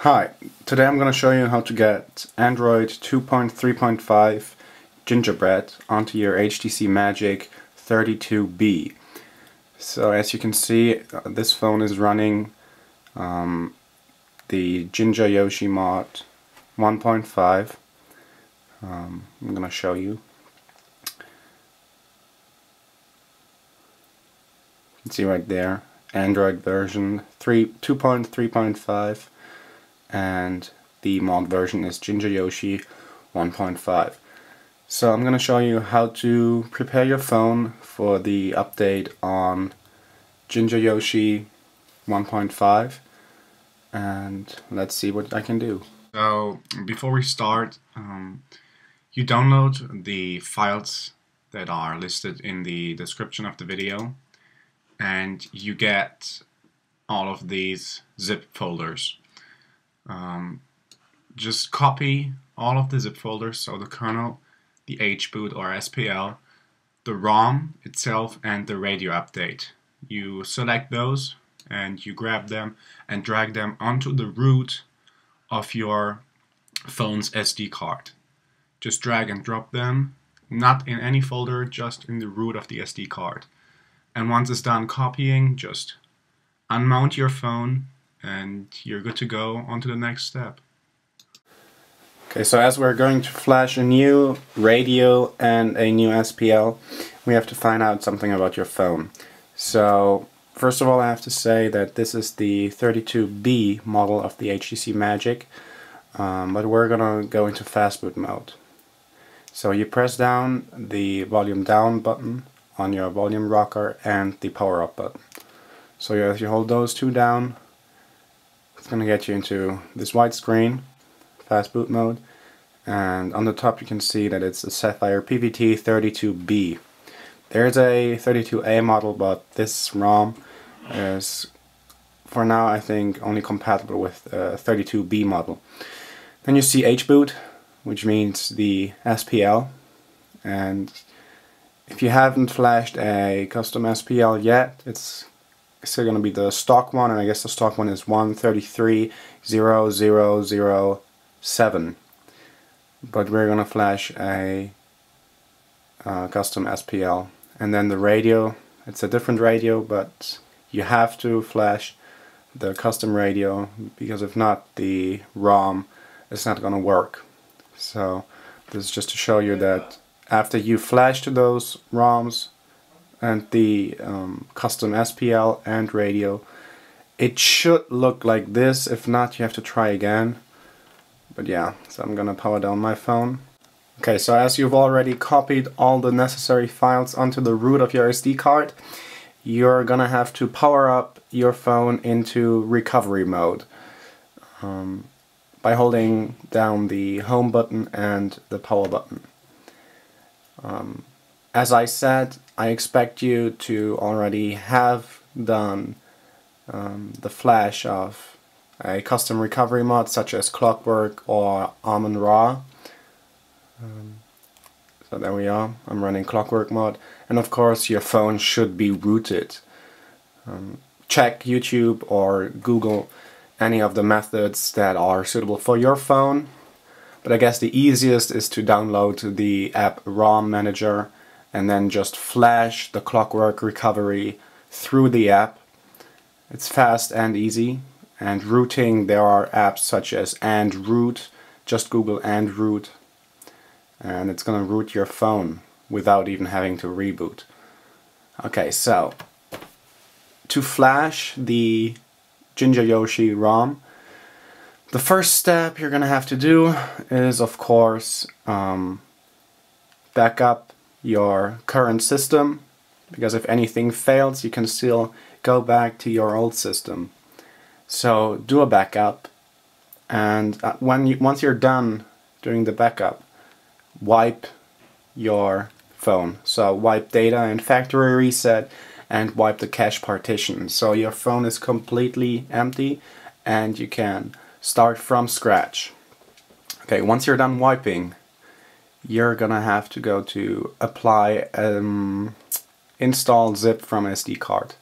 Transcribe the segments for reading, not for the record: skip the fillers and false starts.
Hi, today I'm going to show you how to get Android 2.3.5 Gingerbread onto your HTC Magic 32B. So as you can see, this phone is running the Ginger Yoshi mod 1.5. I'm going to show you. You can see right there, Android version 2.3.5. and the mod version is Ginger Yoshi 1.5. So I'm going to show you how to prepare your phone for the update on Ginger Yoshi 1.5, and let's see what I can do. So before we start, you download the files that are listed in the description of the video, and you get all of these zip folders. Just copy all of the zip folders, so the kernel, the HBoot or SPL, the ROM itself, and the radio update. You select those and you grab them and drag them onto the root of your phone's SD card. Just drag and drop them, not in any folder, just in the root of the SD card. And once it's done copying, just unmount your phone and you're good to go on to the next step. Okay, so as we're going to flash a new radio and a new SPL, we have to find out something about your phone. So first of all, I have to say that this is the 32B model of the HTC Magic, but we're gonna go into Fastboot mode. So you press down the volume down button on your volume rocker and the power up button. So if you hold those two down, it's going to get you into this white screen, Fastboot mode, and on the top you can see that it's a Sapphire PVT 32B. There's a 32A model, but this ROM is, for now, I think only compatible with the 32B model. Then you see HBoot, which means the SPL, and if you haven't flashed a custom SPL yet, it's still going to be the stock one, and I guess the stock one is 133.0.0.0.7. But we're going to flash a custom SPL. And then the radio, it's a different radio, but you have to flash the custom radio, because if not, the ROM is not going to work. So this is just to show you that after you flash to those ROMs and the custom SPL and radio, it should look like this. If not, you have to try again. But yeah, so I'm gonna power down my phone. Okay, so as you've already copied all the necessary files onto the root of your SD card, you're gonna have to power up your phone into recovery mode by holding down the home button and the power button. As I said, I expect you to already have done the flash of a custom recovery mod such as Clockwork or Amon-Ra. So there we are, I'm running Clockwork mod, and of course your phone should be rooted. Check YouTube or Google any of the methods that are suitable for your phone, but I guess the easiest is to download the app ROM Manager and then just flash the Clockwork recovery through the app. It's fast and easy. And rooting, there are apps such as androot. Just Google androot, and it's gonna root your phone without even having to reboot. Okay, so to flash the Ginger Yoshi ROM, the first step you're gonna have to do is, of course, back up your current system, because if anything fails, you can still go back to your old system. So do a backup, and once you're done doing the backup, wipe your phone. So wipe data and factory reset, and wipe the cache partition. So your phone is completely empty and you can start from scratch. Okay, once you're done wiping, you're gonna have to go to apply install zip from SD card.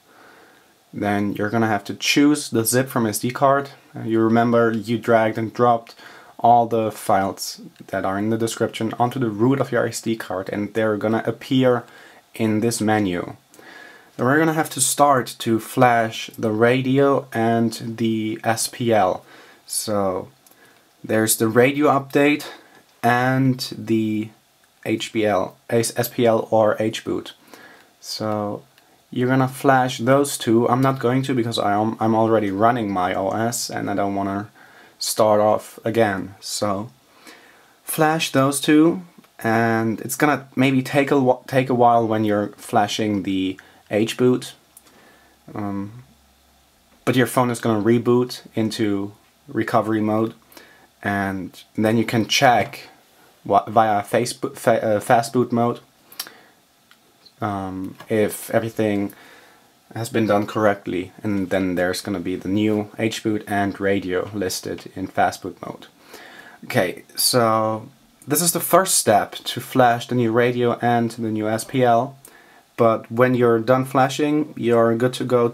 then you're gonna have to choose the zip from SD card. You remember you dragged and dropped all the files that are in the description onto the root of your SD card, and they're gonna appear in this menu. Then we're gonna have to start to flash the radio and the SPL. So there's the radio update and the SPL or HBoot. So you're gonna flash those two. I'm not going to because I'm already running my OS and I don't want to start off again. So flash those two, and it's gonna maybe take a while when you're flashing the HBoot, but your phone is gonna reboot into recovery mode, and then you can check via Fastboot Mode if everything has been done correctly, and then there's going to be the new HBoot and radio listed in Fastboot Mode. Okay, so this is the first step to flash the new radio and the new SPL, but when you're done flashing, you're good to go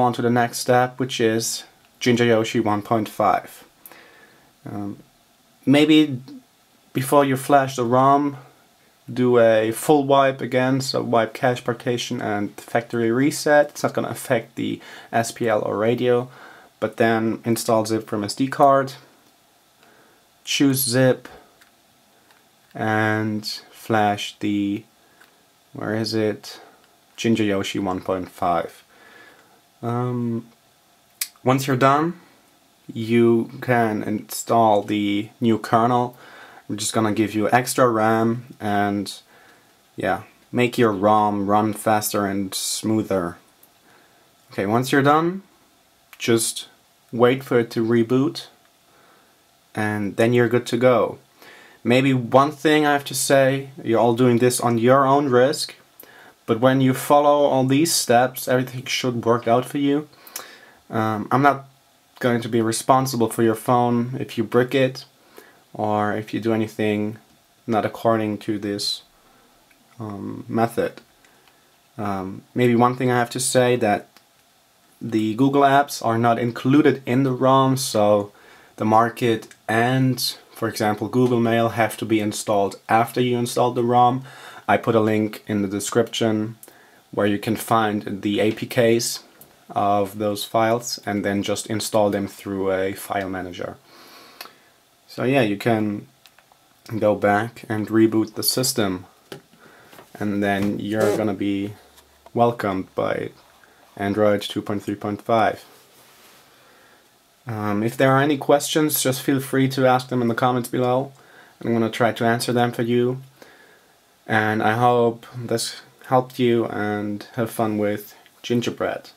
on to the next step, which is Yoshi 1.5. Maybe before you flash the ROM, do a full wipe again, so wipe cache partition and factory reset. It's not going to affect the SPL or radio, but then install zip from SD card, choose zip, and flash the, where is it, Yoshi 1.5. Once you're done, you can install the new kernel. We're just gonna give you extra RAM and yeah, make your ROM run faster and smoother. Okay, once you're done, just wait for it to reboot and then you're good to go. Maybe one thing I have to say, you're all doing this on your own risk, but when you follow all these steps, everything should work out for you. I'm not going to be responsible for your phone if you brick it, or if you do anything not according to this method. Maybe one thing I have to say, that the Google apps are not included in the ROM, so the Market and, for example, Google Mail have to be installed after you install the ROM. I put a link in the description where you can find the APKs of those files and then just install them through a file manager. So yeah, you can go back and reboot the system, and then you're gonna be welcomed by Android 2.3.5. If there are any questions, just feel free to ask them in the comments below. I'm gonna try to answer them for you. And I hope this helped you, and have fun with Gingerbread.